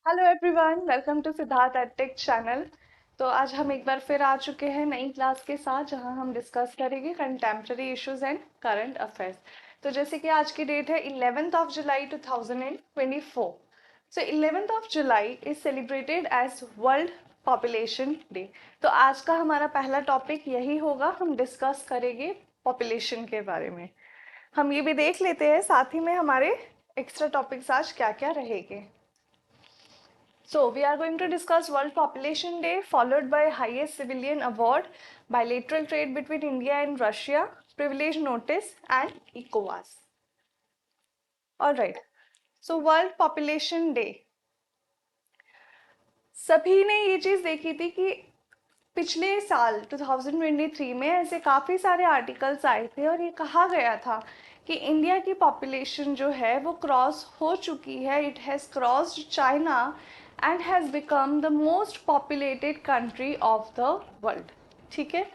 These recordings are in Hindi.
Hello everyone, welcome to Siddharth edtech channel. तो आज हम एक बार फिर आ चुके हैं नई क्लास के साथ, जहां हम डिस्कस करेंगे contemporary issues and current affairs. तो जैसे कि आज की डेट है 11th of July 2024। So 11th of July is celebrated as world population day. तो आज का हमारा पहला टॉपिक यही होगा, हम डिस्कस करेंगे पॉपुलेशन के बारे में। हम ये भी देख लेते हैं साथ ही में हमारे एक्स्ट्रा टॉपिक्स आज क्या क्या रहेंगे। So we are going to discuss World Population Day, followed by highest civilian award, bilateral trade between India and Russia, privilege notice and ECOWAS. All right. So World Population Day. सभी ने ये चीज देखी थी कि पिछले साल 2023 में ऐसे काफ़ी सारे आर्टिकल्स आए थे और ये कहा गया था कि इंडिया की पॉपुलेशन जो है वो क्रॉस हो चुकी है, it has crossed China and has become the most populated country of the world. ठीक है,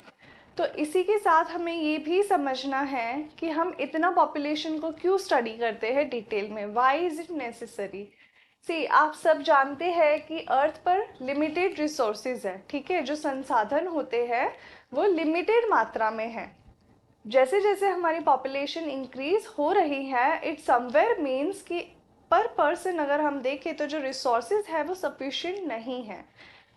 तो इसी के साथ हमें ये भी समझना है कि हम इतना पॉपुलेशन को क्यों स्टडी करते हैं डिटेल में, व्हाई इज़ इट नेसेसरी। सी, आप सब जानते हैं कि अर्थ पर लिमिटेड रिसोर्सेज है, ठीक है, जो संसाधन होते हैं वो लिमिटेड मात्रा में है। जैसे जैसे हमारी पॉपुलेशन इंक्रीज हो रही है, इट समवेयर मीन्स कि पर पर्सन अगर हम देखें तो जो रिसोर्सेज है वो सफिशिएंट नहीं है।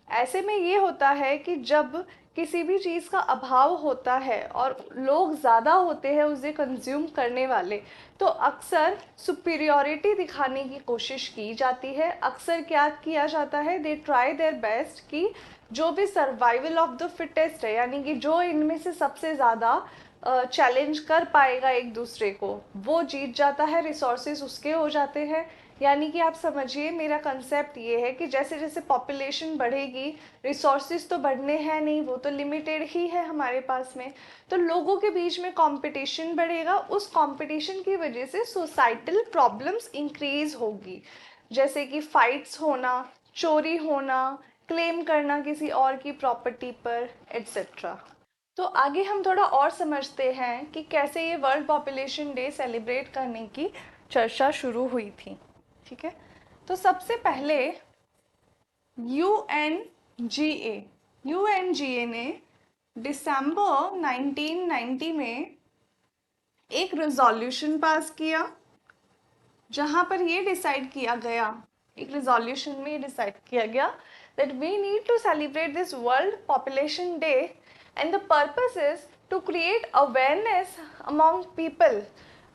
ऐसे में ये होता है कि जब किसी भी चीज़ का अभाव होता है और लोग ज़्यादा होते हैं उसे कंज्यूम करने वाले, तो अक्सर सुपीरियोरिटी दिखाने की कोशिश की जाती है। अक्सर क्या किया जाता है, दे ट्राई देयर बेस्ट कि जो भी सर्वाइवल ऑफ द फिटेस्ट है, यानी कि जो इनमें से सबसे ज़्यादा चैलेंज कर पाएगा एक दूसरे को, वो जीत जाता है, रिसोर्सेज उसके हो जाते हैं। यानी कि आप समझिए, मेरा कंसेप्ट ये है कि जैसे जैसे पॉपुलेशन बढ़ेगी, रिसोर्सेज तो बढ़ने हैं नहीं, वो तो लिमिटेड ही है हमारे पास में, तो लोगों के बीच में कंपटीशन बढ़ेगा। उस कंपटीशन की वजह से सोसाइटल प्रॉब्लम्स इंक्रीज होगी, जैसे कि फाइट्स होना, चोरी होना, क्लेम करना किसी और की प्रॉपर्टी पर, एट्सेट्रा। तो आगे हम थोड़ा और समझते हैं कि कैसे ये वर्ल्ड पॉपुलेशन डे सेलिब्रेट करने की चर्चा शुरू हुई थी। ठीक है, तो सबसे पहले यूएनजीए यूएनजीए ने दिसंबर 1990 में एक रेजोल्यूशन पास किया, जहां पर ये डिसाइड किया गया, एक रेजोल्यूशन में ये डिसाइड किया गया that we need to celebrate this world population day, and the purpose is to create awareness among people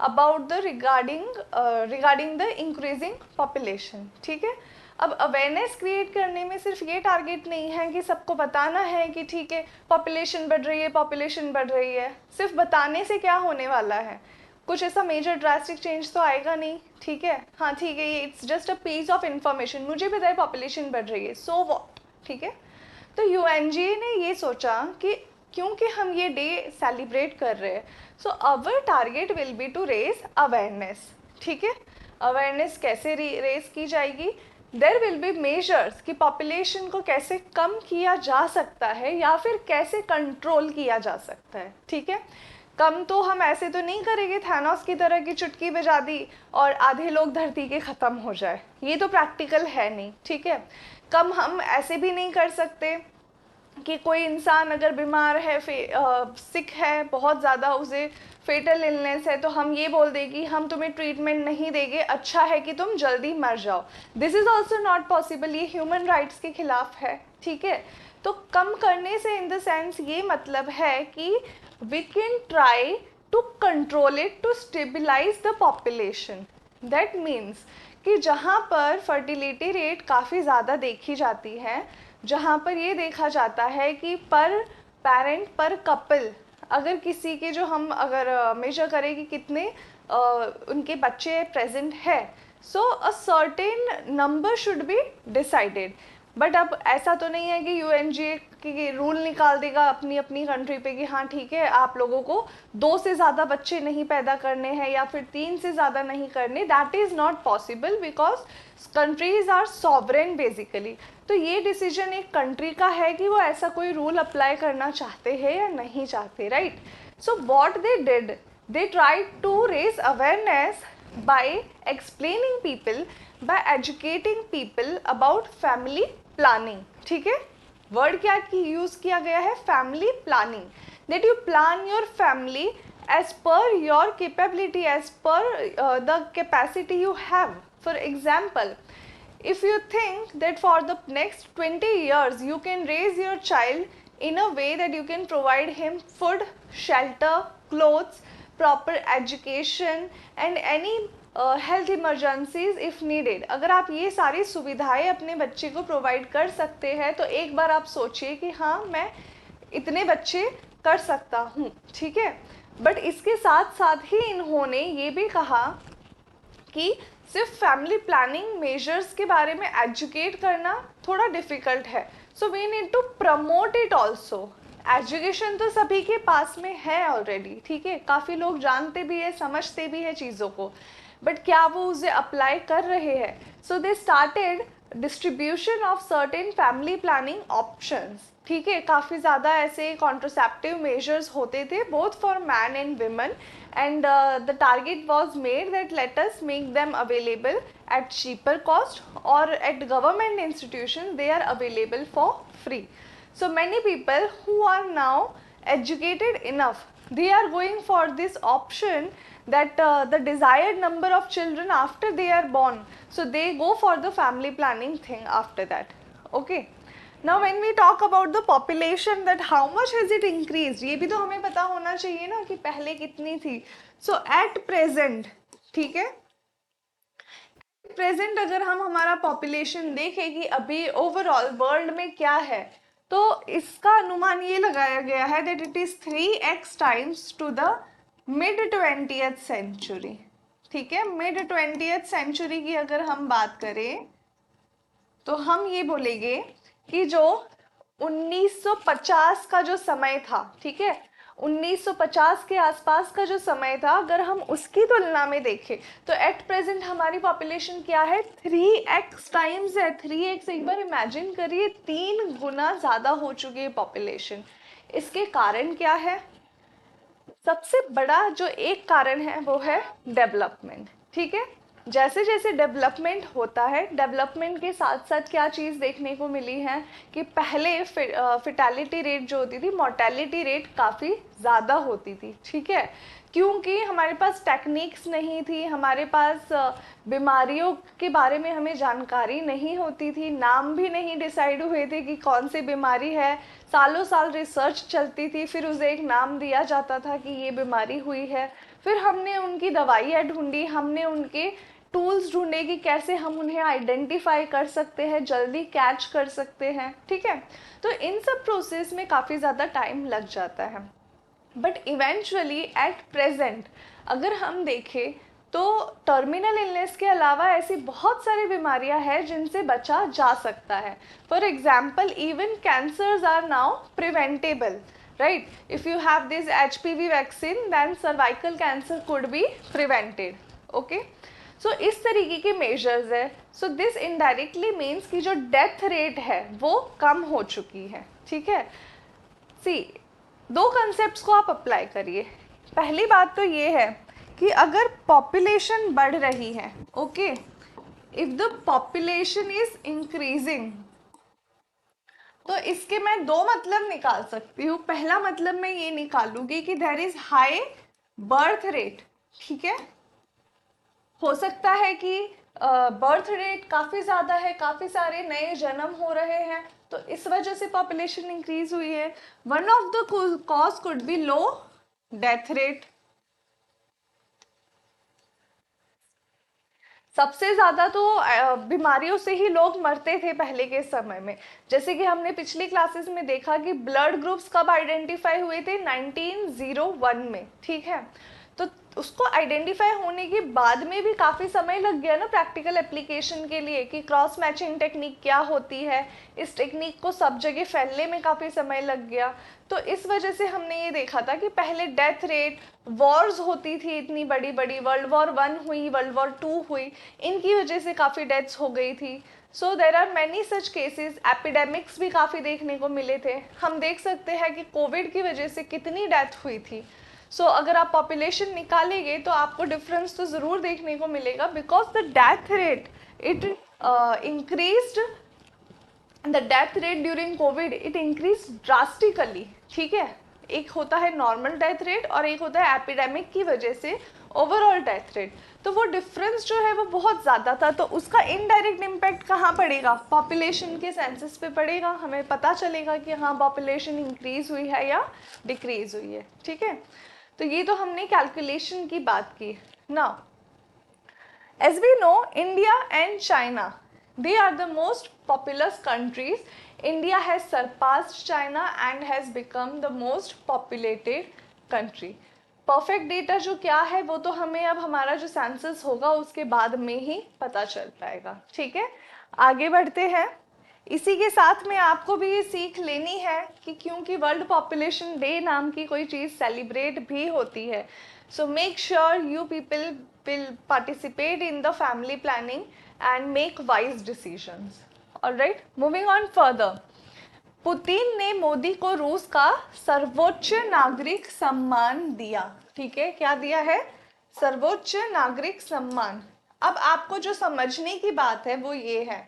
about the regarding the increasing population। ठीक है, अब अवेयरनेस क्रिएट करने में सिर्फ ये टारगेट नहीं है कि सबको बताना है कि ठीक है पॉपुलेशन बढ़ रही है, पॉपुलेशन बढ़ रही है। सिर्फ बताने से क्या होने वाला है, कुछ ऐसा मेजर ड्रास्टिक चेंज तो आएगा नहीं। ठीक है, हाँ ठीक है, ये it's just a piece of information, मुझे पता है पॉपुलेशन बढ़ रही है, सो व्हाट। ठीक है, तो यूएनजीए ने ये सोचा कि क्योंकि हम ये डे सेलिब्रेट कर रहे हैं, so our target will be to raise awareness. ठीक है, अवेयरनेस कैसे रेज की जाएगी, देर विल बी मेजर्स कि पॉपुलेशन को कैसे कम किया जा सकता है या फिर कैसे कंट्रोल किया जा सकता है। ठीक है, कम तो हम ऐसे तो नहीं करेंगे थैनोस की तरह की चुटकी बजा दी और आधे लोग धरती के ख़त्म हो जाए, ये तो प्रैक्टिकल है नहीं। ठीक है, कम हम ऐसे भी नहीं कर सकते कि कोई इंसान अगर बीमार है, सिक है बहुत ज़्यादा, उसे फेटल इलनेस है, तो हम ये बोल दें कि हम तुम्हें ट्रीटमेंट नहीं देंगे, अच्छा है कि तुम जल्दी मर जाओ। This is also not possible, ये ह्यूमन राइट्स के खिलाफ है। ठीक है, तो कम करने से इन द सेंस ये मतलब है कि we can try to control it to stabilize the population। that means कि जहाँ पर फर्टिलिटी रेट काफ़ी ज़्यादा देखी जाती है, जहाँ पर ये देखा जाता है कि पर पेरेंट पर कपल, अगर किसी के जो हम अगर मेजर करें कि कितने उनके बच्चे प्रेजेंट है, so a certain number should be decided. But अब ऐसा तो नहीं है कि यूएनजीए की रूल निकाल देगा अपनी अपनी कंट्री पे कि हाँ ठीक है आप लोगों को 2 से ज़्यादा बच्चे नहीं पैदा करने हैं या फिर 3 से ज़्यादा नहीं करने। That is not possible because countries are sovereign basically. तो ये डिसीजन एक कंट्री का है कि वो ऐसा कोई रूल अप्लाई करना चाहते हैं या नहीं चाहते, right. So what they did, they tried to raise awareness by explaining people, by educating people about family planning. ठीक है, वर्ड क्या यूज किया गया है, family planning, that you plan your family as per your capability, as per the capacity you have. For example, if you think that for the next 20 years you can raise your child in a way that you can provide him food, shelter, clothes, proper education and any health emergencies if needed, अगर आप ये सारी सुविधाएं अपने बच्चे को प्रोवाइड कर सकते हैं तो एक बार आप सोचिए कि हाँ मैं इतने बच्चे कर सकता हूँ. ठीक है, बट इसके साथ साथ ही इन्होंने ये भी कहा कि सिर्फ फैमिली प्लानिंग मेजर्स के बारे में एजुकेट करना थोड़ा डिफ़िकल्ट है, so we need to promote it also. Education तो सभी के पास में है ऑलरेडी, ठीक है, काफ़ी लोग जानते भी है, समझते भी है चीज़ों को, बट क्या वो उसे अप्लाई कर रहे हैं. So they started distribution of certain family planning options. ठीक है, काफ़ी ज़्यादा ऐसे कॉन्ट्रोसेप्टिव मेजर्स होते थे both for man and women, and the target was made that let us make them available at cheaper cost, or at government institutions they are available for free. So many people who are now educated enough, they are going for this option that the desired number of children after they are born, so they go for the family planning thing after that. Okay, now when we talk about the population, that how much has it increased, ये भी तो हमें पता होना चाहिए ना कि पहले कितनी थी. So at present, ठीक है, प्रेजेंट अगर हम हमारा पॉपुलेशन देखें कि अभी ओवरऑल वर्ल्ड में क्या है, तो इसका अनुमान ये लगाया गया है that it is 3x times to the mid 20th century. ठीक है, मिड 20th सेंचुरी की अगर हम बात करें तो हम ये बोलेंगे कि जो 1950 का जो समय था, ठीक है, 1950 के आसपास का जो समय था, अगर हम उसकी तुलना में देखें तो एट प्रेजेंट हमारी पॉपुलेशन क्या है, 3x टाइम्स है. 3x, एक बार इमेजिन करिए, 3 गुना ज़्यादा हो चुकी है पॉपुलेशन. इसके कारण क्या है, सबसे बड़ा जो एक कारण है वो है डेवलपमेंट. ठीक है, जैसे जैसे डेवलपमेंट होता है, डेवलपमेंट के साथ साथ क्या चीज़ देखने को मिली है कि पहले फिटैलिटी रेट जो होती थी, मोर्टेलिटी रेट काफ़ी ज़्यादा होती थी. ठीक है, क्योंकि हमारे पास टेक्निक्स नहीं थी, हमारे पास बीमारियों के बारे में हमें जानकारी नहीं होती थी, नाम भी नहीं डिसाइड हुए थे कि कौन सी बीमारी है. सालों साल रिसर्च चलती थी, फिर उसे एक नाम दिया जाता था कि ये बीमारी हुई है, फिर हमने उनकी दवाइयाँ ढूंढी, हमने उनके टूल्स ढूंढे कि कैसे हम उन्हें आइडेंटिफाई कर सकते हैं, जल्दी कैच कर सकते हैं. ठीक है, तो इन सब प्रोसेस में काफ़ी ज़्यादा टाइम लग जाता है. बट इवेंचुअली एट प्रेजेंट अगर हम देखें तो टर्मिनल इलनेस के अलावा ऐसी बहुत सारी बीमारियां हैं जिनसे बचा जा सकता है. For example, even cancers are now preventable, right? If you have this HPV vaccine, then cervical cancer could be prevented. Okay? So इस तरीके के मेजर्स है. सो दिस इनडायरेक्टली मीन्स कि जो डेथ रेट है वो कम हो चुकी है. ठीक है, सी, दो कंसेप्ट्स को आप अप्लाई करिए. पहली बात तो ये है कि अगर पॉपुलेशन बढ़ रही है, okay, if the population is increasing, तो इसके मैं दो मतलब निकाल सकती हूँ. पहला मतलब मैं ये निकालूंगी कि there is high birth rate. ठीक है, हो सकता है कि बर्थ रेट काफ़ी ज़्यादा है, काफ़ी सारे नए जन्म हो रहे हैं, तो इस वजह से पॉपुलेशन इंक्रीज हुई है. One of the cause could be low death rate. सबसे ज़्यादा तो बीमारियों से ही लोग मरते थे पहले के समय में. जैसे कि हमने पिछली क्लासेस में देखा कि ब्लड ग्रुप्स कब आइडेंटिफाई हुए थे, 1901 में. ठीक है, तो उसको आइडेंटिफाई होने के बाद में भी काफ़ी समय लग गया ना प्रैक्टिकल एप्लीकेशन के लिए, कि क्रॉस मैचिंग टेक्निक क्या होती है, इस टेक्निक को सब जगह फैलने में काफ़ी समय लग गया. तो इस वजह से हमने ये देखा था कि पहले डेथ रेट, वॉर्स होती थी इतनी बड़ी बड़ी, वर्ल्ड वॉर 1 हुई, वर्ल्ड वॉर 2 हुई, इनकी वजह से काफ़ी डेथ्स हो गई थी. So there are many such cases. Epidemics भी काफ़ी देखने को मिले थे. हम देख सकते हैं कि कोविड की वजह से कितनी डेथ हुई थी. सो अगर आप पॉपुलेशन निकालेंगे तो आपको डिफरेंस तो ज़रूर देखने को मिलेगा, because the death rate it increased, the death rate during Covid it increase drastically, ठीक है। एक होता है नॉर्मल डेथ रेट और एक होता है एपिडेमिक की वजह से ओवरऑल डेथ रेट। तो वो डिफरेंस जो है वो बहुत ज़्यादा था, तो उसका इनडायरेक्ट इम्पैक्ट कहाँ पड़ेगा, पॉपुलेशन के सेंसस पे पड़ेगा। हमें पता चलेगा कि हाँ पॉपुलेशन इंक्रीज हुई है या डिक्रीज हुई है, ठीक है। तो ये तो हमने कैलकुलेशन की बात की। Now as we know, India and China, they are the most populous countries. India has surpassed China and has become the most populated country. Perfect data जो क्या है वो तो हमें अब हमारा जो सेंसस होगा उसके बाद में ही पता चल पाएगा, ठीक है। आगे बढ़ते हैं। इसी के साथ में आपको भी ये सीख लेनी है कि क्योंकि वर्ल्ड पॉपुलेशन डे नाम की कोई चीज़ सेलिब्रेट भी होती है, so make sure you people will participate in the family planning and make wise decisions. All right, moving on further. Putin ने मोदी को रूस का सर्वोच्च नागरिक सम्मान दिया, ठीक है। क्या दिया है, सर्वोच्च नागरिक सम्मान। अब आपको जो समझने की बात है वो ये है,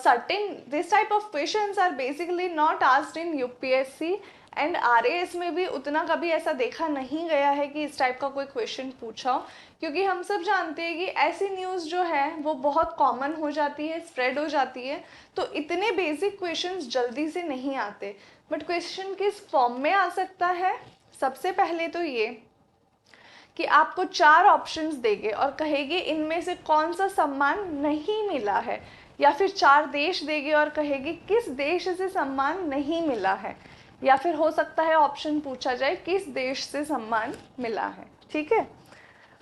certain this type of questions are basically not asked in UPSC and RAS में भी उतना कभी ऐसा देखा नहीं गया है कि इस टाइप का कोई क्वेश्चन पूछा हो, क्योंकि हम सब जानते हैं कि ऐसी न्यूज़ जो है वो बहुत कॉमन हो जाती है, स्प्रेड हो जाती है, तो इतने बेसिक क्वेश्चंस जल्दी से नहीं आते। बट क्वेश्चन किस फॉर्म में आ सकता है, सबसे पहले तो ये कि आपको 4 ऑप्शंस देंगे और कहेंगे इनमें से कौन सा सम्मान नहीं मिला है, या फिर 4 देश देंगे और कहेंगे किस देश से सम्मान नहीं मिला है, या फिर हो सकता है ऑप्शन पूछा जाए किस देश से सम्मान मिला है, ठीक है।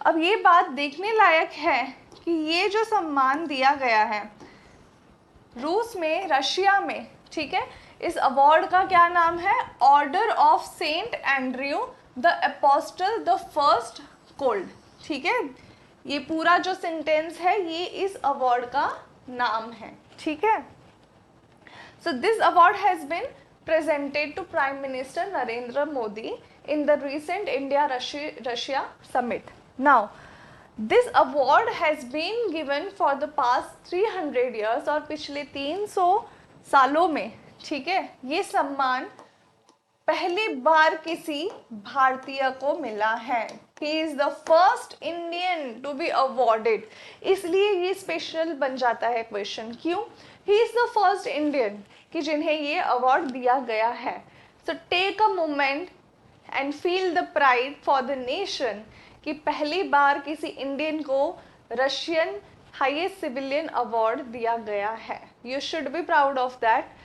अब ये बात देखने लायक है कि ये जो सम्मान दिया गया है रूस में, रशिया में, ठीक है, इस अवार्ड का क्या नाम है, order of saint Andrew the apostle the first called, ठीक है। ये पूरा जो सेंटेंस है ये इस अवार्ड का नाम है, ठीक है। So this award has been presented to Prime Minister Narendra Modi in the recent India-Russia summit. Now, this award has been given for the past 300 years और पिछले 300 सालों में, ठीक है, ये सम्मान पहली बार किसी भारतीय को मिला है। He is the first Indian to be awarded, इसलिए ये स्पेशल बन जाता है क्वेश्चन। क्यों? He is the first Indian कि जिन्हें ये अवार्ड दिया गया है। So take a moment and feel the pride for the nation कि पहली बार किसी इंडियन को रशियन हाईएस्ट सिविलियन अवार्ड दिया गया है। You should be proud of that.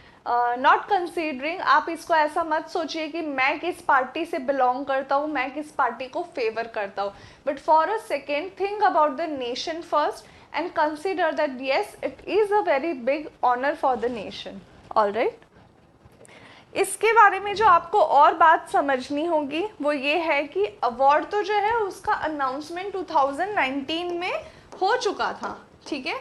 Not considering, आप इसको ऐसा मत सोचिए कि मैं किस पार्टी से बिलोंग करता हूँ, मैं किस पार्टी को फेवर करता हूँ, but for a second think about the nation first and consider that yes, it is a very big honor for the nation. All right. इसके बारे में जो आपको और बात समझनी होगी वो ये है कि अवार्ड तो जो है उसका अनाउंसमेंट 2019 में हो चुका था, ठीक है।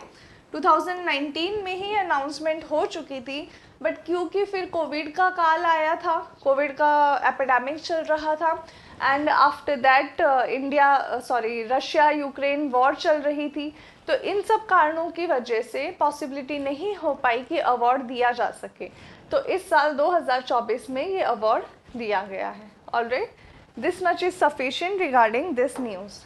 2019 में ही अनाउंसमेंट हो चुकी थी, बट क्योंकि फिर कोविड का काल आया था, कोविड का एपिडेमिक चल रहा था, and after that Russia Ukraine war चल रही थी, तो इन सब कारणों की वजह से पॉसिबिलिटी नहीं हो पाई कि अवार्ड दिया जा सके। तो इस साल 2024 में ये अवार्ड दिया गया है। Alright, this much is sufficient regarding this news.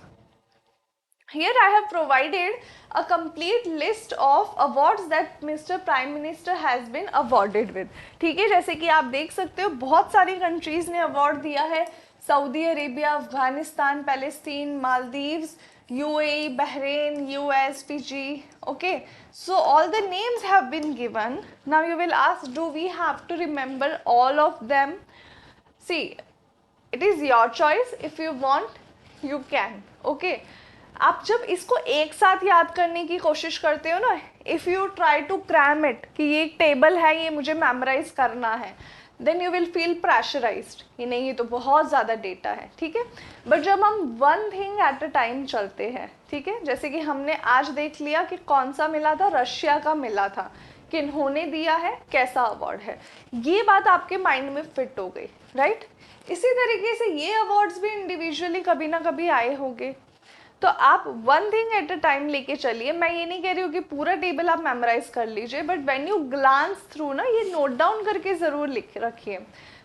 Here I have provided a complete list of awards that Mr. Prime Minister has been awarded with. ठीक है, जैसे कि आप देख सकते हो बहुत सारी कंट्रीज़ ने अवार्ड दिया है, Saudi Arabia, Afghanistan, Palestine, Maldives, UAE, Bahrain, US, Fiji. Okay, so all the names have been given. Now you will ask, do we have to remember all of them? See, it is your choice. If you want, you can. Okay. आप जब इसको एक साथ याद करने की कोशिश करते हो ना, if you try to cram it कि ये एक टेबल है, ये मुझे मेमोराइज करना है, then you will feel pressurised कि नहीं ये तो बहुत ज़्यादा डेटा है, ठीक है। बट जब हम one thing at a time चलते हैं, ठीक है, जैसे कि हमने आज देख लिया कि कौन सा मिला था, रशिया का मिला था, किन्होंने दिया है, कैसा अवार्ड है, ये बात आपके माइंड में फिट हो गई, राइट। इसी तरीके से ये अवार्ड्स भी इंडिविजुअली कभी ना कभी आए होंगे। तो आप one thing at a time लेके चलिए। मैं ये नहीं कह रही हूँ कि पूरा टेबल आप मेमोराइज कर लीजिए, but when you glance through ना, ये नोट डाउन करके ज़रूर लिख रखिए।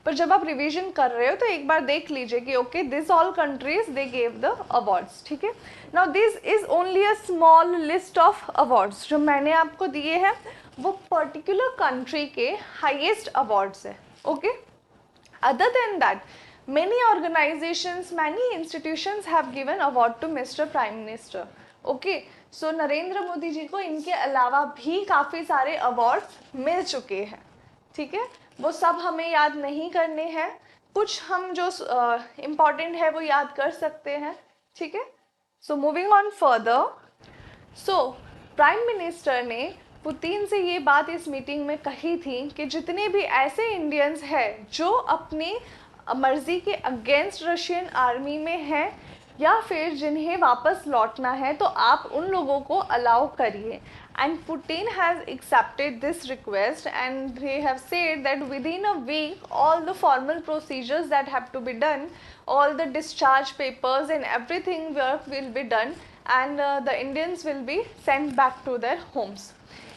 पर जब आप रिवीजन कर रहे हो तो एक बार देख लीजिए कि okay this all countries they gave the awards, ठीक है। Now this is only a small list of awards जो मैंने आपको दिए हैं, वो पर्टिकुलर कंट्री के हाईएस्ट अवार्ड्स है, okay. Other than that, many organizations, many institutions have given award to Mr. Prime Minister. Okay, so Narendra Modi ji को इनके अलावा भी काफ़ी सारे अवार्ड्स मिल चुके हैं, ठीक है। वो सब हमें याद नहीं करने हैं, कुछ हम जो इम्पॉर्टेंट है वो याद कर सकते हैं, ठीक है। So moving on further, so prime minister ने पुतिन से ये बात इस मीटिंग में कही थी कि जितने भी ऐसे इंडियंस हैं जो अपनी मर्जी के अगेंस्ट रशियन आर्मी में हैं या फिर जिन्हें वापस लौटना है, तो आप उन लोगों को अलाउ करिए। And Putin has accepted this request and they have said that within a week all the formal procedures that have to be done, all the discharge papers and everything work will be done, and the Indians will be sent back to their homes.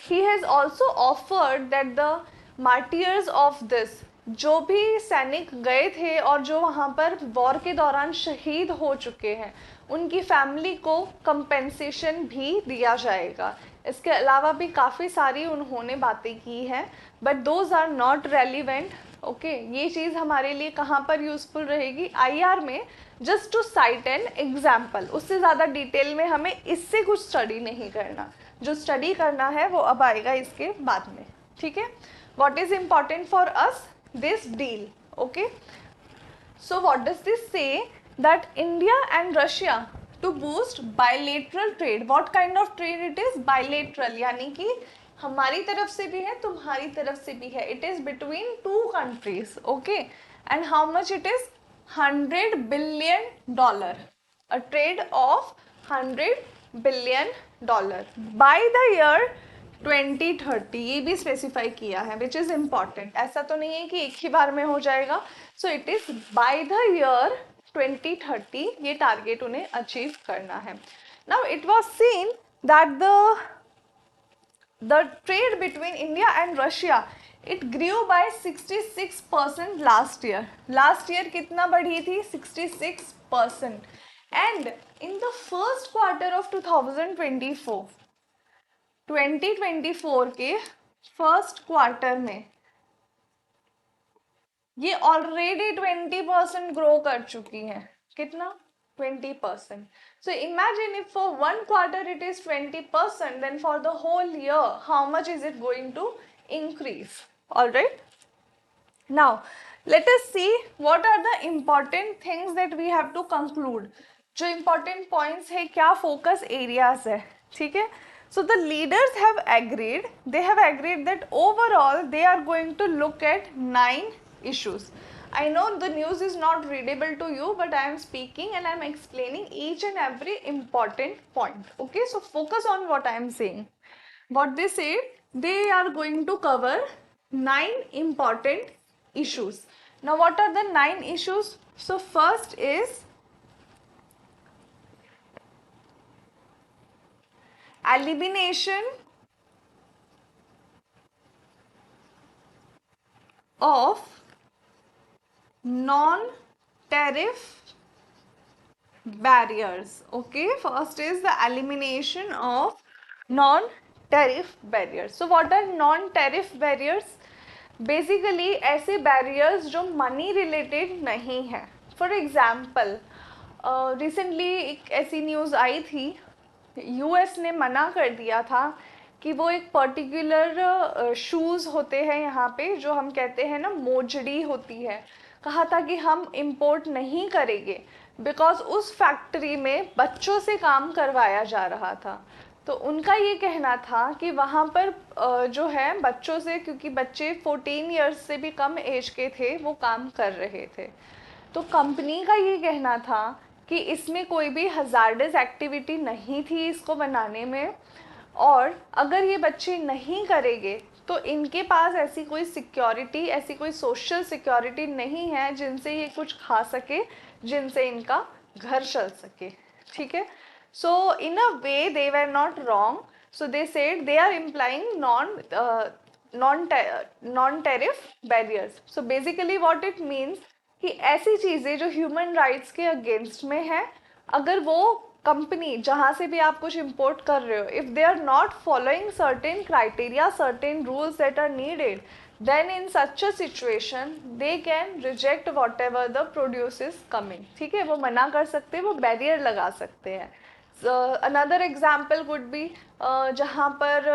He has also offered that the martyrs of this, जो भी सैनिक गए थे और जो वहाँ पर वॉर के दौरान शहीद हो चुके हैं, उनकी फैमिली को कंपेंसेशन भी दिया जाएगा। इसके अलावा भी काफ़ी सारी उन्होंने बातें की हैं, but those are not relevant, okay. ये चीज़ हमारे लिए कहाँ पर यूज़फुल रहेगी, आईआर में, just to cite an example. उससे ज़्यादा डिटेल में हमें इससे कुछ स्टडी नहीं करना, जो स्टडी करना है वो अब आएगा इसके बाद में, ठीक है। What is important for us, this deal, okay. So what does this say, that India and Russia to boost bilateral trade. What kind of trade it is, bilateral, यानी कि हमारी तरफ से भी है, तुम्हारी तरफ से भी है। It is between two countries, okay. And how much it is, $100 billion, a trade of $100 billion by the year 2030। ये भी स्पेसिफाई किया है, विच इज़ इम्पॉर्टेंट। ऐसा तो नहीं है कि एक ही बार में हो जाएगा। So it is by the year 2030 ये टारगेट उन्हें अचीव करना है। Now it was seen that the trade between India and Russia, it grew by 66% last year. Last year कितना बढ़ी थी, 66%. And in the first quarter of 2024 के फर्स्ट क्वार्टर में ये ऑलरेडी 20% ग्रो कर चुकी हैं। कितना, 20%. So imagine if for one quarter it is 20%, then for the whole year, how much is it going to increase? All right. Now, let us see what are the important things that we have to conclude. जो important points है, क्या focus areas है, ठीक है? So the leaders have agreed, that overall they are going to look at 9 issues. I know the news is not readable to you, but I am speaking and I am explaining each and every important point. Okay, so focus on what I am saying. What they say, they are going to cover 9 important issues. Now, what are the 9 issues? So, first is elimination of non-tariff barriers. Okay, first is the elimination of non-tariff barriers. So what are non-tariff barriers? Basically ऐसे barriers जो money related नहीं है. For example, recently एक ऐसी news आई थी, US ने मना कर दिया था कि वो एक पर्टिकुलर शूज़ होते हैं यहाँ पे, जो हम कहते हैं ना मोजड़ी होती है, कहा था कि हम इंपोर्ट नहीं करेंगे बिकॉज उस फैक्ट्री में बच्चों से काम करवाया जा रहा था। तो उनका ये कहना था कि वहाँ पर जो है बच्चों से, क्योंकि बच्चे 14 इयर्स से भी कम एज के थे, वो काम कर रहे थे। तो कंपनी का ये कहना था कि इसमें कोई भी हज़ार्डस एक्टिविटी नहीं थी इसको बनाने में, और अगर ये बच्चे नहीं करेंगे तो इनके पास ऐसी कोई सिक्योरिटी, ऐसी कोई सोशल सिक्योरिटी नहीं है जिनसे ये कुछ खा सके, जिनसे इनका घर चल सके, ठीक है। So in a way they were not wrong, so they said they are implying non tariff barriers. So basically what it means कि ऐसी चीज़ें जो ह्यूमन राइट्स के अगेंस्ट में है, अगर वो कंपनी जहाँ से भी आप कुछ इंपोर्ट कर रहे हो, if they are not following certain criteria, certain rules that are needed, then in such a situation they can reject whatever the produce is coming, ठीक है, वो मना कर सकते हैं, वो बैरियर लगा सकते हैं। अनदर एग्जाम्पल वुड बी जहाँ पर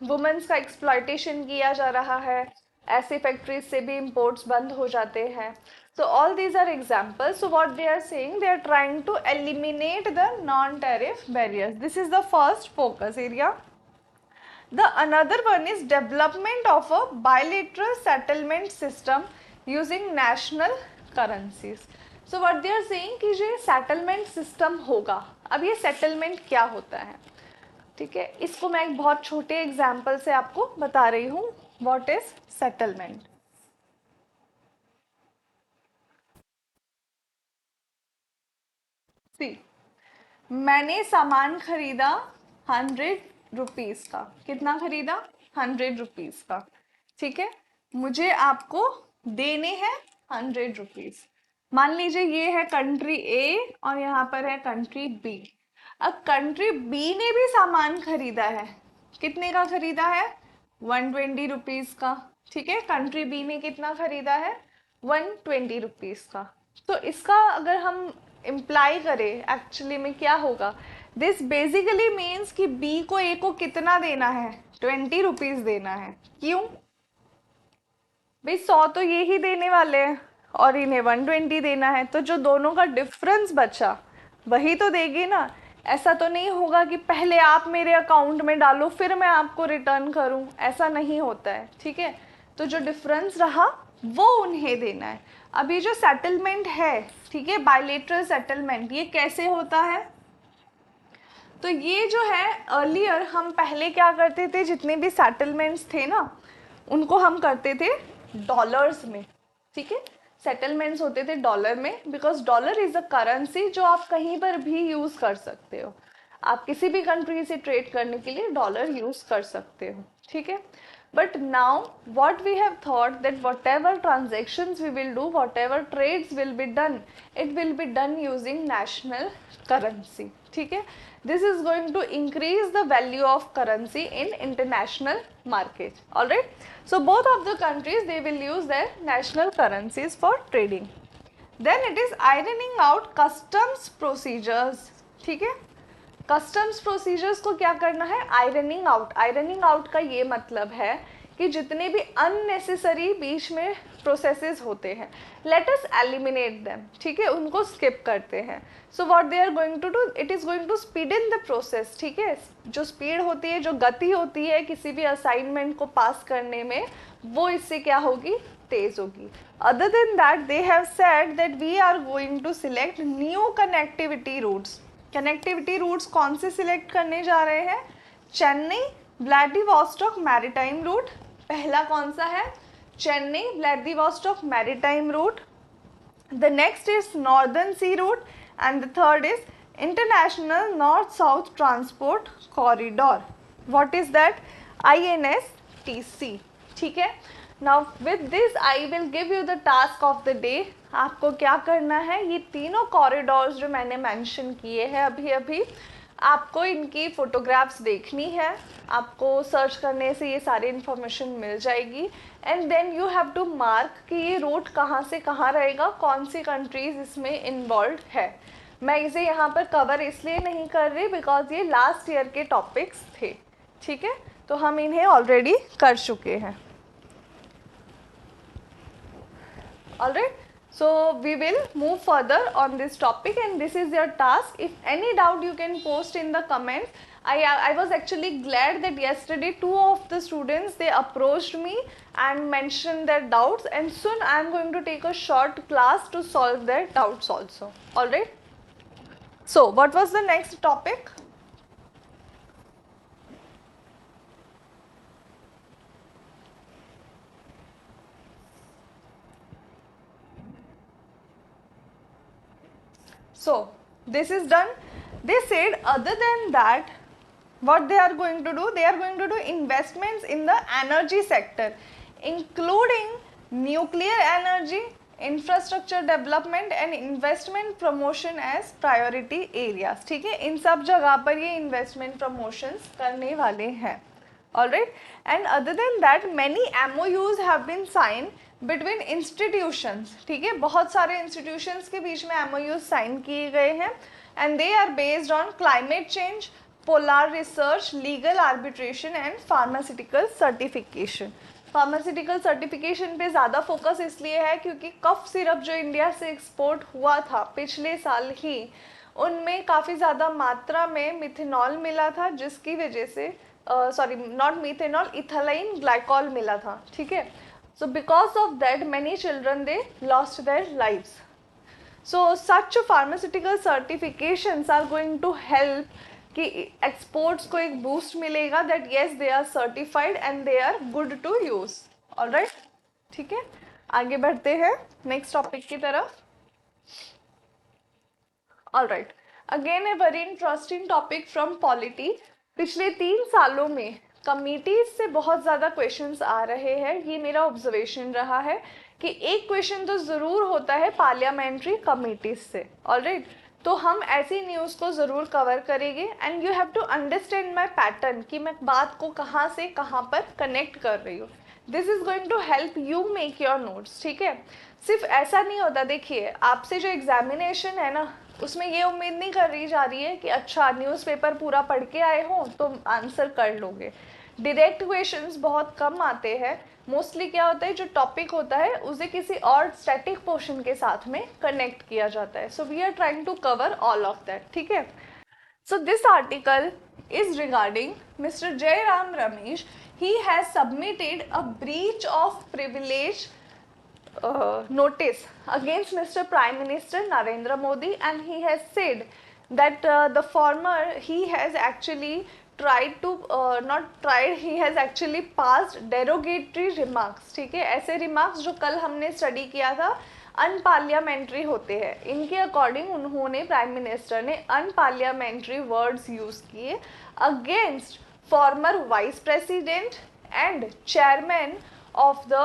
वुमेन्स का एक्सप्लॉयटेशन किया जा रहा है, ऐसी फैक्ट्रीज से भी इंपोर्ट्स बंद हो जाते हैं। So all these are examples. So what they are saying, they are trying to eliminate the non-tariff barriers. This is the first focus area. The another one is development of a bilateral settlement system using national currencies. So what they are saying कि जो settlement system होगा, अब ये settlement क्या होता है, ठीक है, इसको मैं एक बहुत छोटे एग्जाम्पल से आपको बता रही हूँ। What is settlement? See, मैंने सामान खरीदा 100 रुपीज़ का, कितना खरीदा, 100 रुपीज़ का, ठीक है, मुझे आपको देने हैं 100 रुपीज़। मान लीजिए ये है कंट्री ए और यहाँ पर है कंट्री बी। अब कंट्री बी ने भी सामान खरीदा है, कितने का खरीदा है, 120 रुपीज़ का, ठीक है, कंट्री बी ने कितना खरीदा है, 120 रुपीज़ का। तो इसका अगर हम इम्प्लाई करें एक्चुअली में क्या होगा, दिस बेसिकली मीन्स कि बी को ए को कितना देना है, 20 रुपीज़ देना है। क्यों भाई, 100 तो ये ही देने वाले हैं और इन्हें 120 देना है, तो जो दोनों का डिफरेंस बचा वही तो देगी ना। ऐसा तो नहीं होगा कि पहले आप मेरे अकाउंट में डालो फिर मैं आपको रिटर्न करूं, ऐसा नहीं होता है, ठीक है। तो जो डिफरेंस रहा वो उन्हें देना है। अब ये जो सेटलमेंट है, ठीक है, बायलेटरल सेटलमेंट, ये कैसे होता है, तो ये जो है अर्लियर हम पहले क्या करते थे, जितने भी सेटलमेंट्स थे ना उनको हम करते थे डॉलर्स में, ठीक है, सेटलमेंट्स होते थे डॉलर में, because dollar is a currency जो आप कहीं पर भी यूज कर सकते हो, आप किसी भी कंट्री से ट्रेड करने के लिए डॉलर यूज कर सकते हो, ठीक है। But now what we have thought that whatever transactions we will do, whatever trades will be done, it will be done using national currency, ठीक है। This is going to increase the value of currency in international market, alright. So both of the countries, they will use their national currencies for trading. Then it is ironing out customs procedures, ठीक है। कस्टम्स प्रोसीजर्स को क्या करना है, आयरनिंग आउट। आयरनिंग आउट का ये मतलब है कि जितने भी अननेसेसरी बीच में प्रोसेसेस होते हैं, लेट अस एलिमिनेट देम, ठीक है, उनको स्किप करते हैं। So what they are going to do, it is going to speed in the process, ठीक है, जो स्पीड होती है, जो गति होती है किसी भी असाइनमेंट को पास करने में, वो इससे क्या होगी, तेज होगी। Other than that they have said that we are going to select new connectivity routes. Connectivity routes कौन से सिलेक्ट करने जा रहे हैं, चेन्नई व्लादिवोस्टॉक मैरीटाइम रूट, पहला कौन सा है, Chennai Vladivostok maritime route. The next is northern sea route and the third is international north south transport corridor. What is that, INSTC, ठीक है। Now with this I will give you the task of the day. आपको क्या करना है, ये तीनों कॉरिडोर्स जो मैंने मेंशन किए हैं अभी अभी, आपको इनकी फोटोग्राफ्स देखनी है, आपको सर्च करने से ये सारी इन्फॉर्मेशन मिल जाएगी, and then you have to mark कि ये रूट कहाँ से कहाँ रहेगा, कौन सी कंट्रीज इसमें इन्वॉल्व है। मैं इसे यहाँ पर कवर इसलिए नहीं कर रही बिकॉज ये लास्ट ईयर के टॉपिक्स थे, ठीक है, तो हम इन्हें ऑलरेडी कर चुके हैं। Alright, so we will move further on this topic and this is your task. If any doubt you can post in the comments. I was actually glad that yesterday 2 of the students, they approached me and mentioned their doubts, and soon I am going to take a short class to solve their doubts also. Alright, so what was the next topic? So this is done. They said other than that, what they are going to do, they are going to do investments in the energy sector, including nuclear energy, infrastructure development and investment promotion as priority areas. ठीक है, इन सब जगह पर ये इन्वेस्टमेंट प्रमोशंस करने वाले हैं. Alright, and other than that many MOUs have been signed between institutions. ठीक है, बहुत सारे institutions के बीच में MOUs साइन किए गए हैं and they are based on climate change, polar research, legal arbitration and pharmaceutical certification. Pharmaceutical certification पे ज़्यादा फोकस इसलिए है क्योंकि कफ सिरप जो इंडिया से एक्सपोर्ट हुआ था पिछले साल ही, उनमें काफ़ी ज़्यादा मात्रा में मिथेनॉल मिला था, जिसकी वजह से sorry not methanol, ethyl glycol मिला था. ठीक है, so because of that many children they lost their lives. So such pharmaceutical certifications are going to help कि एक्सपोर्ट्स को एक बूस्ट मिलेगा, that yes they are certified and they are good to use. Alright, ठीक है, आगे बढ़ते हैं नेक्स्ट टॉपिक की तरफ. Alright, again a very interesting topic from polity. पिछले 3 सालों में कमिटीज से बहुत ज़्यादा क्वेश्चंस आ रहे हैं. ये मेरा ऑब्जर्वेशन रहा है कि एक क्वेश्चन तो ज़रूर होता है पार्लियामेंट्री कमिटीज से. ऑलराइट, तो हम ऐसी न्यूज़ को ज़रूर कवर करेंगे and you have to understand my pattern कि मैं बात को कहाँ से कहाँ पर कनेक्ट कर रही हूँ. This is going to help you make your notes. ठीक है, सिर्फ ऐसा नहीं होता. देखिए, आपसे जो एग्जामिनेशन है ना, उसमें ये उम्मीद नहीं कर रही जा रही है कि अच्छा न्यूज़पेपर पूरा पढ़ के आए हो तो आंसर कर लोगे. डायरेक्ट क्वेश्चंस बहुत कम आते हैं. मोस्टली क्या होता है, जो टॉपिक होता है उसे किसी और स्टैटिक पोर्शन के साथ में कनेक्ट किया जाता है. So we are trying to cover all of that. ठीक है, so this article is regarding mister Jairam Ramesh. He has submitted a breach of privilege notice against Mr. Prime Minister Narendra Modi, and he has said that the former, he has actually tried to not tried, he has actually passed derogatory remarks. ठीक है, ऐसे remarks जो कल हमने स्टडी किया था अनपार्लियामेंट्री होते हैं. इनके अकॉर्डिंग उन्होंने प्राइम मिनिस्टर ने अनपार्लियामेंट्री वर्ड्स यूज किए against farmer vice president and chairman of the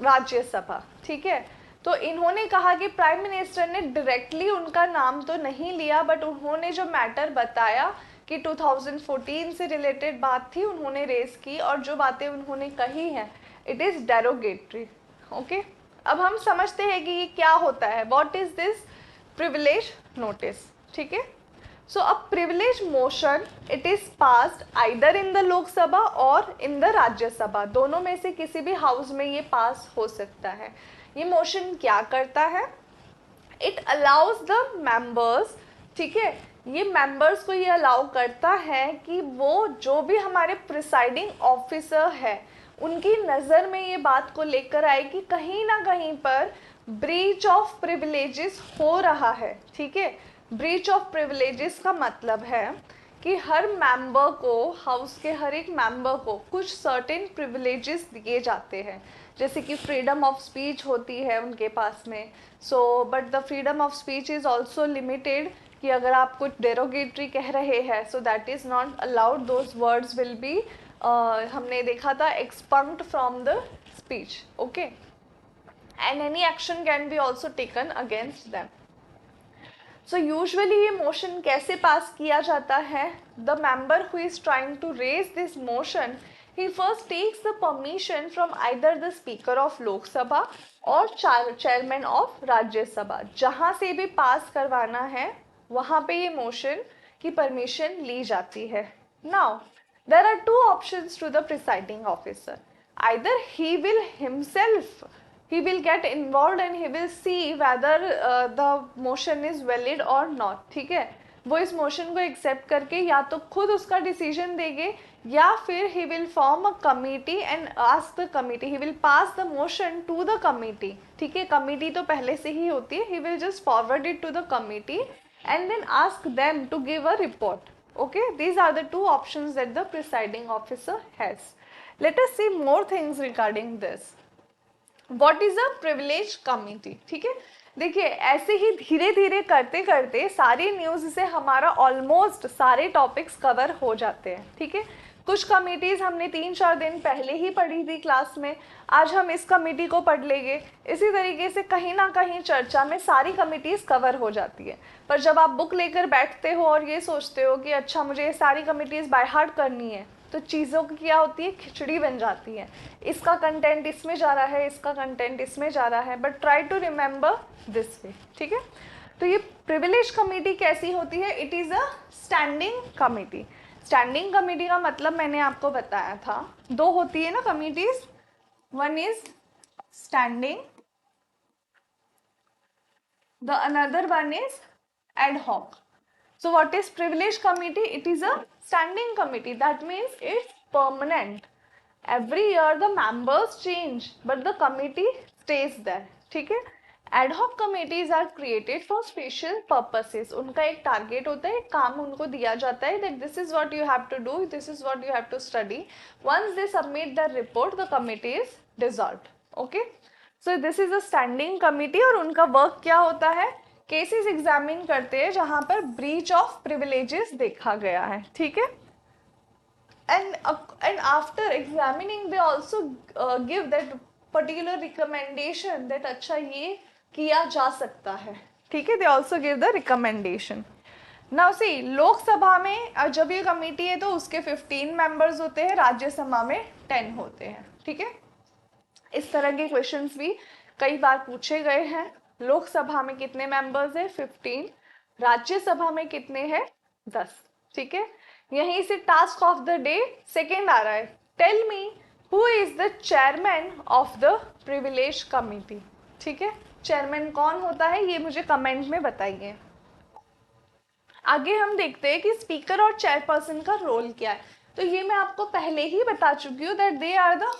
Rajya Sabha. ठीक है, तो इन्होंने कहा कि प्राइम मिनिस्टर ने डायरेक्टली उनका नाम तो नहीं लिया, बट उन्होंने जो मैटर बताया कि 2014 से रिलेटेड बात थी, उन्होंने रेस की, और जो बातें उन्होंने कही हैं इट इज़ डेरोगेटरी. ओके, अब हम समझते हैं कि ये क्या होता है. What is this privilege notice. ठीक है, so a privilege motion it is passed either in the Lok Sabha और इन द राज्यसभा. दोनों में से किसी भी हाउस में ये पास हो सकता है. ये मोशन क्या करता है, इट अलाउज द मेंबर्स. ठीक है, ये मेंबर्स को ये अलाउ करता है कि वो जो भी हमारे प्रिसाइडिंग ऑफिसर है उनकी नज़र में ये बात को लेकर आए कि कहीं ना कहीं पर ब्रीच ऑफ प्रिविलेजेस हो रहा है. ठीक है, ब्रीच ऑफ प्रिविलेजेस का मतलब है कि हर मेंबर को, हाउस के हर एक मेंबर को कुछ सर्टेन प्रिविलेजेस दिए जाते हैं, जैसे कि फ्रीडम ऑफ स्पीच होती है उनके पास में. So but the freedom of speech is also limited, कि अगर आप कुछ डेरोगेटरी कह रहे हैं so that is not allowed. Those words will be हमने देखा था expunged from the speech. Okay, and any action can be also taken against them. So usually ये मोशन कैसे पास किया जाता है, the member who is trying to raise this motion, he first takes the permission from either the speaker of Lok Sabha और chairman of Rajya Sabha. जहाँ से भी पास करवाना है वहाँ पे ये मोशन की परमिशन ली जाती है. Now there are two options to the presiding officer. Either he will himself, he will get involved and he will see whether the motion is valid or not. ठीक है, वो इस मोशन को एक्सेप्ट करके या तो खुद उसका डिसीजन देंगे या फिर he will form a committee and ask the committee, he will pass the motion to the committee. ठीक है, कमिटी तो पहले से ही होती है, he will just forward it to the committee and then ask them to give a report. Okay, these are the two options that the presiding officer has. Let us see more things regarding this. What is a privilege committee? ठीक है, देखिए ऐसे ही धीरे धीरे करते करते सारी न्यूज़ से हमारा ऑलमोस्ट सारे टॉपिक्स कवर हो जाते हैं, ठीक है। कुछ कमिटीज़ हमने 3-4 दिन पहले ही पढ़ी थी क्लास में, आज हम इस कमेटी को पढ़ लेंगे। इसी तरीके से कहीं ना कहीं चर्चा में सारी कमिटीज़ कवर हो जाती है। पर जब आप बुक लेकर बैठते हो और ये सोचते हो कि अच्छा मुझे ये सारी कमिटीज़ बाय हार्ट करनी है, तो चीज़ों की क्या होती है, खिचड़ी बन जाती है। इसका कंटेंट इसमें जा रहा है, इसका कंटेंट इसमें जा रहा है, but try to remember this way, ठीक है। तो ये प्रिविलेज कमेटी कैसी होती है, it is a standing committee. Standing committee का मतलब मैंने आपको बताया था, दो होती है ना committees, one is standing, the another one is ad hoc. So what is privilege committee? It is a standing committee. That means it's permanent. Every year the members change, but the committee stays there. ठीक है. Ad hoc committees are created for special purposes. उनका एक टारगेट होता है, एक काम उनको दिया जाता है that this is what you have to do, this is what you have to study. Once they submit their report, the committee is dissolved. Okay. So this is a standing committee और उनका वर्क क्या होता है, केसेस एग्जामिन करते हैं जहां पर ब्रीच ऑफ प्रिविलेजेस देखा गया है, ठीक है। And after examining they also give that particular recommendation that अच्छा ये किया जा सकता है, ठीक है। They also give the recommendation. Now see, Lok Sabha में जब ये कमेटी है तो उसके 15 मेंबर्स होते हैं, राज्यसभा में 10 होते हैं, ठीक है। इस तरह के क्वेश्चंस भी कई बार पूछे गए हैं। लोकसभा में कितने मेंबर्स है, 15, राज्यसभा में कितने हैं, 10, ठीक है। यहीं से task of the day second आ रहा है, tell me who is the chairman of the privilege committee, ठीक है। चेयरमैन कौन होता है ये मुझे कमेंट में बताइए। आगे हम देखते हैं कि स्पीकर और चेयरपर्सन का रोल क्या है। तो ये मैं आपको पहले ही बता चुकी हूँ that they are the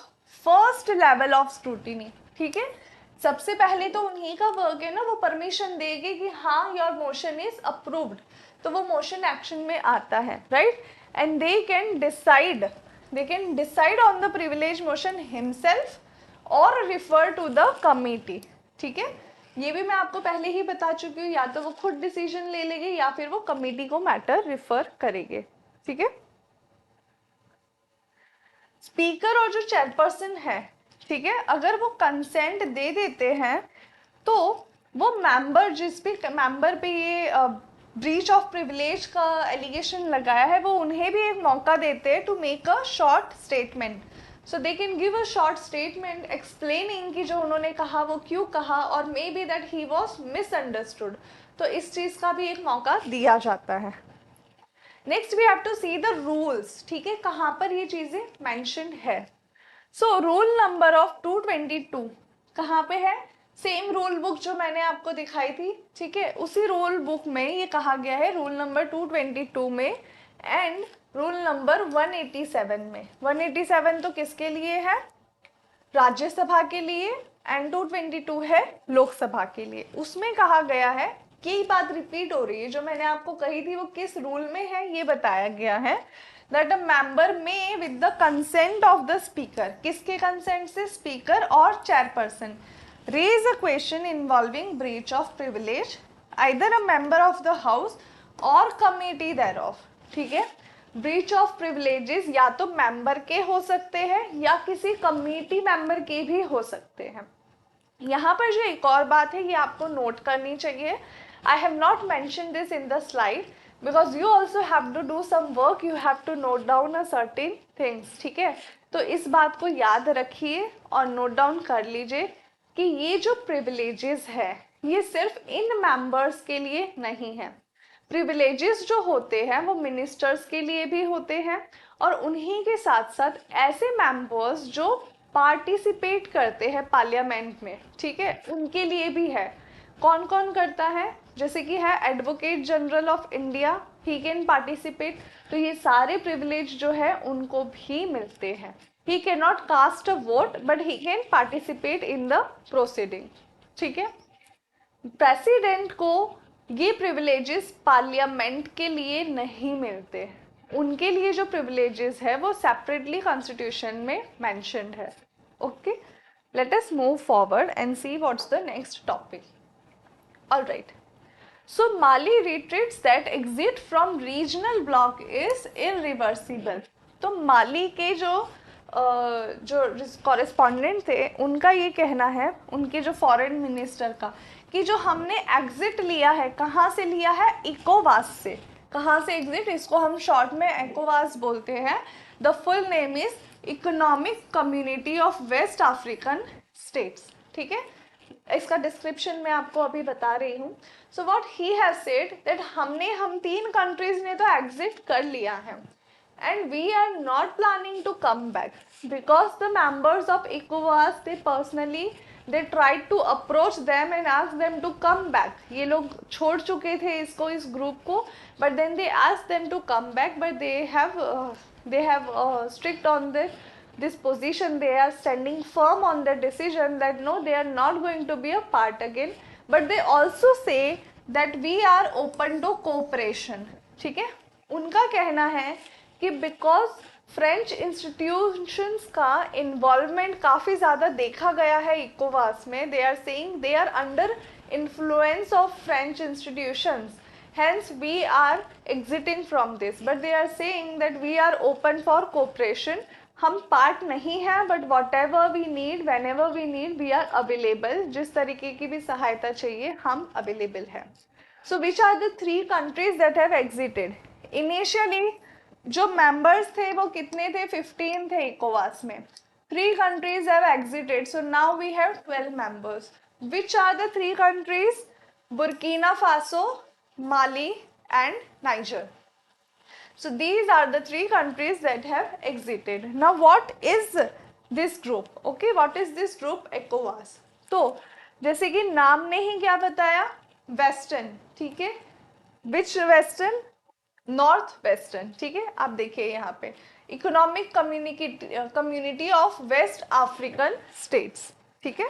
first level of scrutiny, ठीक है। सबसे पहले तो उन्हीं का वर्क है ना, वो परमिशन देंगे कि हाँ योर मोशन इज अप्रूव्ड, तो वो मोशन एक्शन में आता है, right. And they can decide on the privilege motion himself और रिफर टू द कमिटी, ठीक है। ये भी मैं आपको पहले ही बता चुकी हूँ, या तो वो खुद डिसीजन ले लेंगे या फिर वो कमिटी को मैटर रिफर करेंगे, ठीक है। स्पीकर और जो चेयरपर्सन है, ठीक है, अगर वो कंसेंट दे देते हैं तो वो मेंबर, जिस भी मेंबर पे ये ब्रीच ऑफ प्रिविलेज का एलिगेशन लगाया है, वो उन्हें भी एक मौका देते हैं to make a short statement. So they can give a short statement explaining कि जो उन्होंने कहा वो क्यों कहा, और maybe that he was misunderstood, तो इस चीज़ का भी एक मौका दिया जाता है। Next we have to see the rules, ठीक है, कहाँ पर ये चीज़ें मैंशन है। सो रूल नंबर ऑफ 222 कहाँ पे है, सेम रूल बुक जो मैंने आपको दिखाई थी, ठीक है, उसी रूल बुक में ये कहा गया है, रूल नंबर 222 में एंड रूल नंबर 187 में। 187 तो किसके लिए है, राज्यसभा के लिए, एंड 222 है लोकसभा के लिए। उसमें कहा गया है, यही बात रिपीट हो रही है, जो मैंने आपको कही थी वो किस रूल में है ये बताया गया है, that a member may with the consent of the speaker, किसके कंसेंट से, स्पीकर और chairperson, raise a question involving breach of privilege either a member of the house or committee thereof, ठीक है। ब्रीच ऑफ प्रिविलेजेस या तो मेंबर के हो सकते हैं या किसी कमिटी मेंबर के भी हो सकते हैं। यहाँ पर जो एक और बात है ये आपको नोट करनी चाहिए, I have not mention this in the slide because you also have to do some work, you have to note down a certain things, ठीक है। तो इस बात को याद रखिए और नोट डाउन कर लीजिए कि ये जो प्रिविलेजेस है ये सिर्फ इन मेंबर्स के लिए नहीं है। प्रिविलेजेस जो होते हैं वो मिनिस्टर्स के लिए भी होते हैं, और उन्हीं के साथ साथ ऐसे मेंबर्स जो पार्टिसिपेट करते हैं पार्लियामेंट में, ठीक है, उनके लिए भी है। कौन कौन करता है, जैसे कि है advocate general of India, he can participate, तो ये सारे प्रिविलेज जो है उनको भी मिलते हैं। He can not cast a vote but he can participate in the proceeding, ठीक है। प्रेसिडेंट को ये प्रिविलेजेस पार्लियामेंट के लिए नहीं मिलते, उनके लिए जो प्रिविलेजेस है वो सेपरेटली कॉन्स्टिट्यूशन में मेंशन्ड है। Okay, let us move forward and see what's the next topic. All right. So Mali retreats that exit from regional bloc is irreversible. तो माली के जो कॉरेस्पॉन्डेंट थे उनका ये कहना है, उनके जो फॉरेन मिनिस्टर का, कि जो हमने एग्जिट लिया है, कहाँ से लिया है? इकोवास से। कहाँ से एग्जिट? इसको हम शॉर्ट में एकोवास बोलते हैं। The full name is economic community of west African states. ठीक है, इसका डिस्क्रिप्शन मैं आपको अभी बता रही हूँ। So what he has said that हम 3 कंट्रीज ने तो एग्जिट कर लिया है and we are not planning to come back because the members of ECOWAS they tried to approach them and ask them to come back. ये लोग छोड़ चुके थे इसको, इस ग्रुप को, but then they asked them to come back, but they have strict on this position. They are standing firm on their decision that no, they are not going to be a part again, but they also say that we are open to cooperation. ठीक है, उनका कहना है कि बिकॉज फ्रेंच इंस्टीट्यूशंस का इन्वॉल्वमेंट काफ़ी ज़्यादा देखा गया है इकोवास में, they are saying they are under influence of French institutions, hence we are exiting from this, but they are saying that we are open for cooperation. हम पार्ट नहीं हैं, but whatever we need, whenever we need, we are available. जिस तरीके की भी सहायता चाहिए हम अवेलेबल हैं. So which are the 3 countries that have exited? Initially जो मेंबर्स थे वो कितने थे? 15 थे इकोवास में. 3 countries have exited, so now we have 12 members. Which are the 3 countries? Burkina Faso, Mali and Niger. So these are the 3 countries that have exited. Now what is this group? Okay, what is this group? ECOWAS. तो जैसे कि नाम ने ही क्या बताया? वेस्टर्न. ठीक है, विच वेस्टर्न? North western. ठीक है, आप देखिए यहाँ पे economic community of west African states. ठीक है,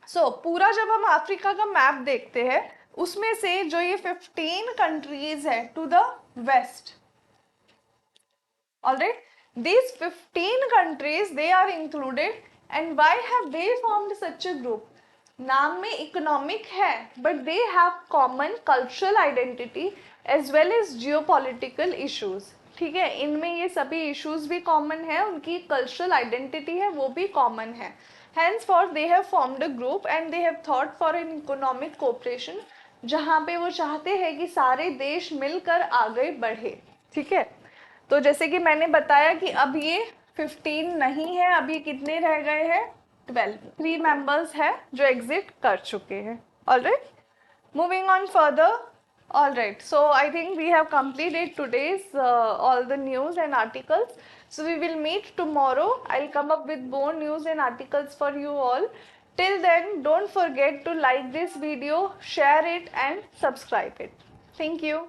सो पूरा जब हम अफ्रीका का मैप देखते हैं उसमें से जो ये 15 कंट्रीज है to the west, alright, these 15 countries they are included. and why have they formed such a group? नाम में इकोनॉमिक है, but they have common cultural identity as well as geopolitical issues. ठीक है, इनमें ये सभी इश्यूज भी कॉमन है, उनकी कल्चरल आइडेंटिटी है वो भी कॉमन है. henceforth they have formed a group and they have thought for an economic cooperation, जहाँ पे वो चाहते हैं कि सारे देश मिलकर आगे बढ़े. ठीक है, तो जैसे कि मैंने बताया कि अब ये 15 नहीं है, अभी कितने रह गए हैं? 12. 3 members है जो एग्जिट कर चुके हैं. Alright, moving on further. Alright, so I think we have completed today's all the news and articles. So we will meet tomorrow. I'll come up with more news and articles for you all. Till then, don't forget to like this video, share it and subscribe it. Thank you.